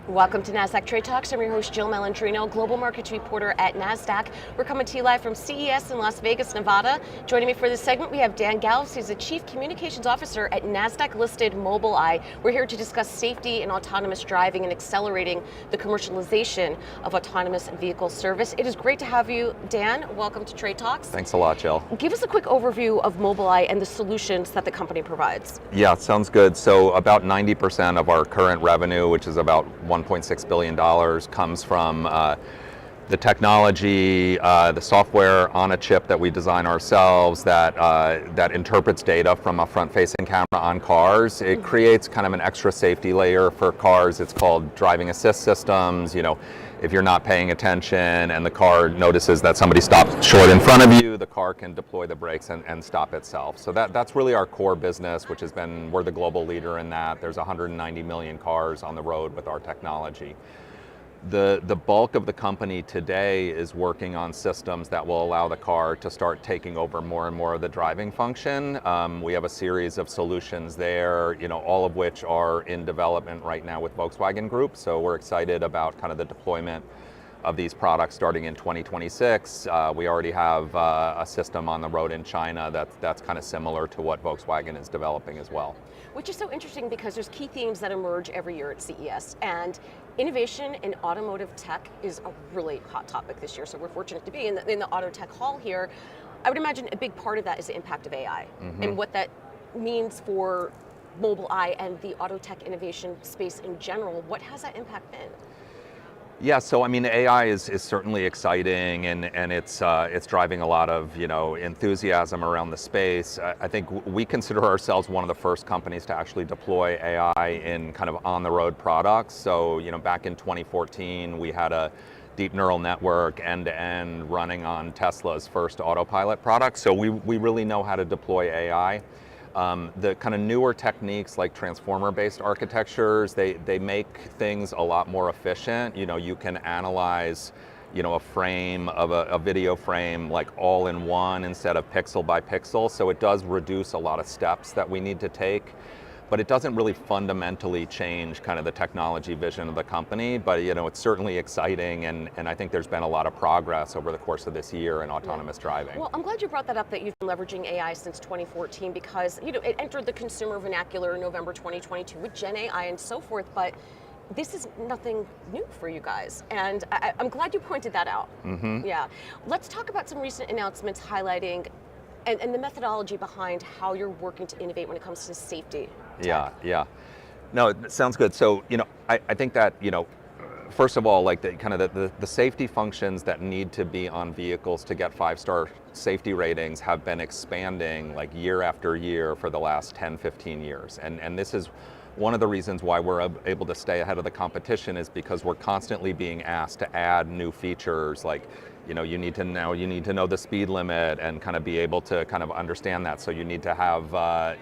Welcome to Nasdaq TradeTalks. I'm your host, Jill Malandrino, global markets reporter at Nasdaq. We're coming to you live from CES in Las Vegas, Nevada. Joining me for this segment, we have Dan Galves. He's the Chief Communications Officer at Nasdaq-listed Mobileye. We're here to discuss safety and autonomous driving and accelerating the commercialization of autonomous vehicle service. It is great to have you, Dan. Welcome to TradeTalks. Thanks a lot, Jill. Give us a quick overview of Mobileye and the solutions that the company provides. Yeah, sounds good. So about 90% of our current revenue, which is about $1.6 billion, comes from the technology, the software on a chip that we design ourselves that interprets data from a front-facing camera on cars. It creates kind of an extra safety layer for cars. It's called driving assist systems. You know, if you're not paying attention and the car notices that somebody stopped short in front of you, the car can deploy the brakes and stop itself. So that's really our core business, which has been, we're the global leader in that. There's 190 million cars on the road with our technology. The bulk of the company today is working on systems that will allow the car to start taking over more and more of the driving function. We have a series of solutions there, you know, all of which are in development right now with Volkswagen Group. So we're excited about kind of the deployment of these products starting in 2026. We already have a system on the road in China that's kind of similar to what Volkswagen is developing as well. Which is so interesting because there's key themes that emerge every year at CES, and innovation in automotive tech is a really hot topic this year. So we're fortunate to be in the Auto Tech Hall here. I would imagine a big part of that is the impact of AI and what that means for Mobileye and the auto tech innovation space in general. What has that impact been? Yeah, so I mean, AI is certainly exciting, and it's driving a lot of, you know, enthusiasm around the space. I think we consider ourselves one of the first companies to actually deploy AI in kind of on-the-road products. So, you know, back in 2014, we had a deep neural network end-to-end running on Tesla's first autopilot product. So we really know how to deploy AI. The kind of newer techniques like transformer-based architectures, they make things a lot more efficient. You know, you can analyze, you know, a frame of a video frame like all in one instead of pixel by pixel. So it does reduce a lot of steps that we need to take. But it doesn't really fundamentally change kind of the technology vision of the company. But, you know, it's certainly exciting, and I think there's been a lot of progress over the course of this year in autonomous driving. Well, I'm glad you brought that up, that you've been leveraging AI since 2014, because, you know, it entered the consumer vernacular in November 2022 with Gen AI and so forth, but this is nothing new for you guys, and I'm glad you pointed that out. Yeah. Let's talk about some recent announcements highlighting and the methodology behind how you're working to innovate when it comes to safety. Yeah. No, it sounds good. So, you know, I think that, you know, first of all, like the safety functions that need to be on vehicles to get 5-star safety ratings have been expanding like year after year for the last 10, 15 years. And this is one of the reasons why we're able to stay ahead of the competition, is because we're constantly being asked to add new features, like, you know, you need to know the speed limit and kind of be able to kind of understand that. So you need to have,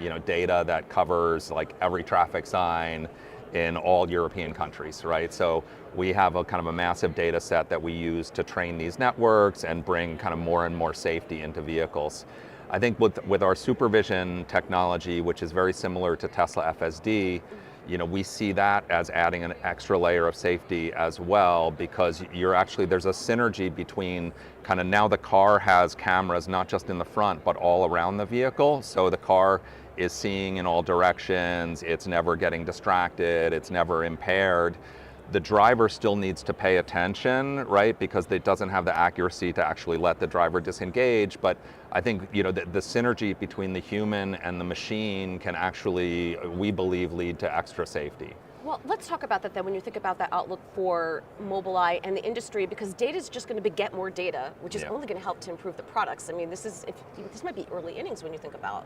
you know, data that covers like every traffic sign in all European countries, right? So we have a kind of a massive data set that we use to train these networks and bring kind of more and more safety into vehicles. I think with our supervision technology, which is very similar to Tesla FSD, you know, we see that as adding an extra layer of safety as well, because there's a synergy between kind of, now the car has cameras not just in the front but all around the vehicle. So the car is seeing in all directions, it's never getting distracted, it's never impaired. The driver still needs to pay attention, right? Because it doesn't have the accuracy to actually let the driver disengage. But I think, you know, the synergy between the human and the machine can actually, we believe, lead to extra safety. Well, let's talk about that then when you think about the outlook for Mobileye and the industry, because data is just going to beget more data, which is only going to help to improve the products. I mean, this might be early innings when you think about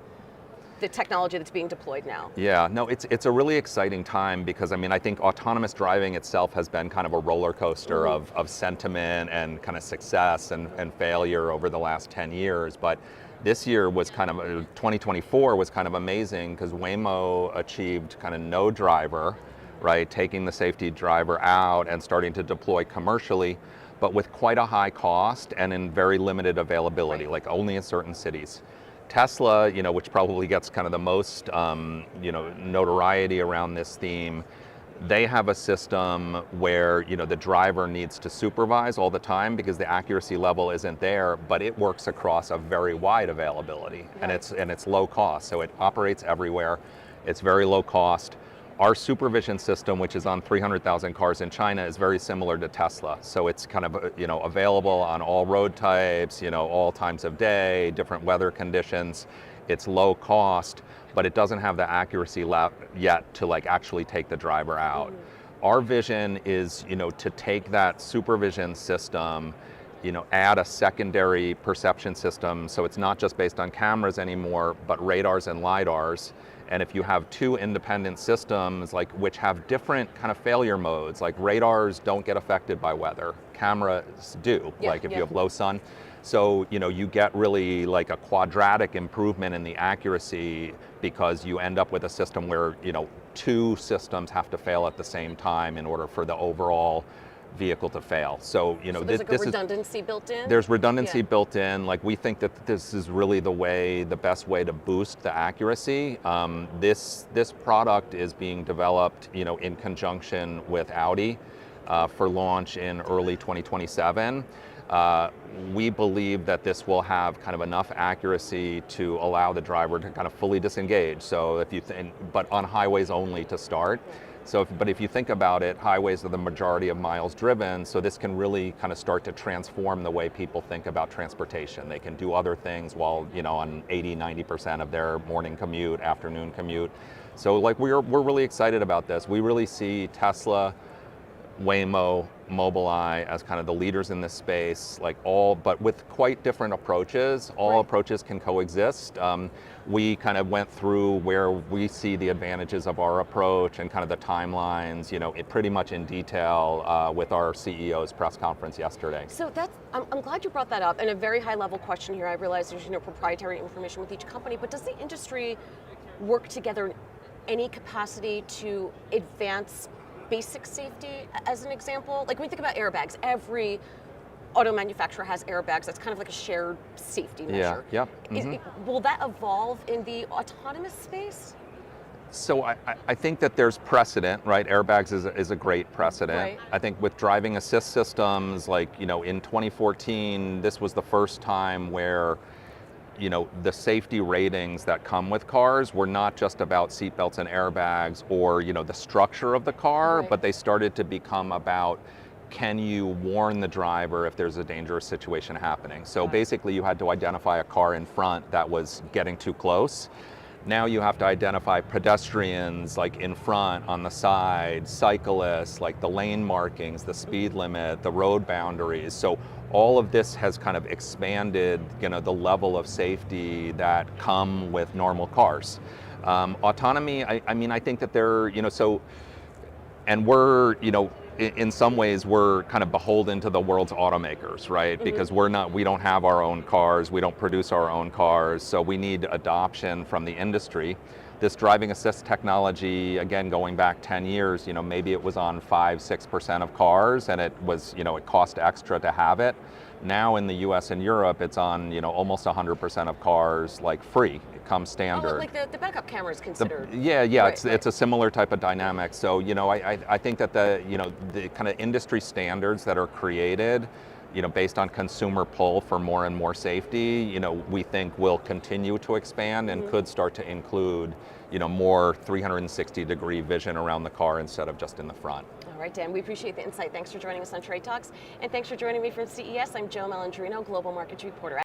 the technology that's being deployed now. Yeah, no, it's a really exciting time, because I mean, I think autonomous driving itself has been kind of a roller coaster of sentiment and kind of success and failure over the last 10 years. But this year was kind of, 2024 was kind of amazing, because Waymo achieved kind of no driver, right? Taking the safety driver out and starting to deploy commercially, but with quite a high cost and in very limited availability, like only in certain cities. Tesla, you know, which probably gets kind of the most, you know, notoriety around this theme, They have a system where the driver needs to supervise all the time because the accuracy level isn't there, but it works across a very wide availability, and it's low cost, so it operates everywhere. It's very low cost. Our supervision system, which is on 300,000 cars in China, is very similar to Tesla. So it's kind of available on all road types, all times of day, different weather conditions. It's low cost, but it doesn't have the accuracy yet to actually take the driver out. Our vision is to take that supervision system, add a secondary perception system, so it's not just based on cameras anymore, but radars and lidars. And if you have two independent systems, which have different kind of failure modes, like radars don't get affected by weather, cameras do, if you have low sun. So you get really a quadratic improvement in the accuracy because you end up with a system where two systems have to fail at the same time in order for the overall vehicle to fail. So there's a redundancy built in? There's redundancy built in. We think that this is really the best way to boost the accuracy. This product is being developed in conjunction with Audi for launch in early 2027. We believe that this will have kind of enough accuracy to allow the driver to kind of fully disengage. So but on highways only to start. But if you think about it, highways are the majority of miles driven, so this can really kind of start to transform the way people think about transportation. They can do other things while, on 80-90% of their morning commute, afternoon commute. So we're really excited about this. We really see Tesla, Waymo, Mobileye as kind of the leaders in this space, but with quite different approaches. All approaches can coexist. We kind of went through where we see the advantages of our approach and kind of the timelines, pretty much in detail with our CEO's press conference yesterday. So I'm glad you brought that up. And a very high level question here. I realize there's proprietary information with each company, but does the industry work together in any capacity to advance basic safety, as an example? When we think about airbags, every auto manufacturer has airbags. That's kind of like a shared safety measure. Yeah. Will that evolve in the autonomous space? So I think that there's precedent, right? Airbags is a great precedent. Right. I think with driving assist systems, in 2014, this was the first time where the safety ratings that come with cars were not just about seatbelts and airbags or the structure of the car, but they started to become about, can you warn the driver if there's a dangerous situation happening? So basically you had to identify a car in front that was getting too close. Now you have to identify pedestrians in front, on the side, cyclists, the lane markings, the speed limit, the road boundaries. So all of this has kind of expanded the level of safety that come with normal cars. Autonomy, I think that and we're, in some ways we're kind of beholden to the world's automakers, right? Because we don't have our own cars, we don't produce our own cars, so we need adoption from the industry. This driving assist technology, again, going back 10 years, maybe it was on 5-6% of cars, and it was, it cost extra to have it. Now in the US and Europe, it's on, almost 100% of cars, free. It comes standard. Oh, the backup camera is considered. It's a similar type of dynamic. So, I think that the kind of industry standards that are created, based on consumer pull for more and more safety, we think will continue to expand and could start to include, more 360-degree vision around the car instead of just in the front. All right, Dan, we appreciate the insight. Thanks for joining us on Trade Talks. And thanks for joining me from CES. I'm Jill Malandrino, Global Markets Reporter.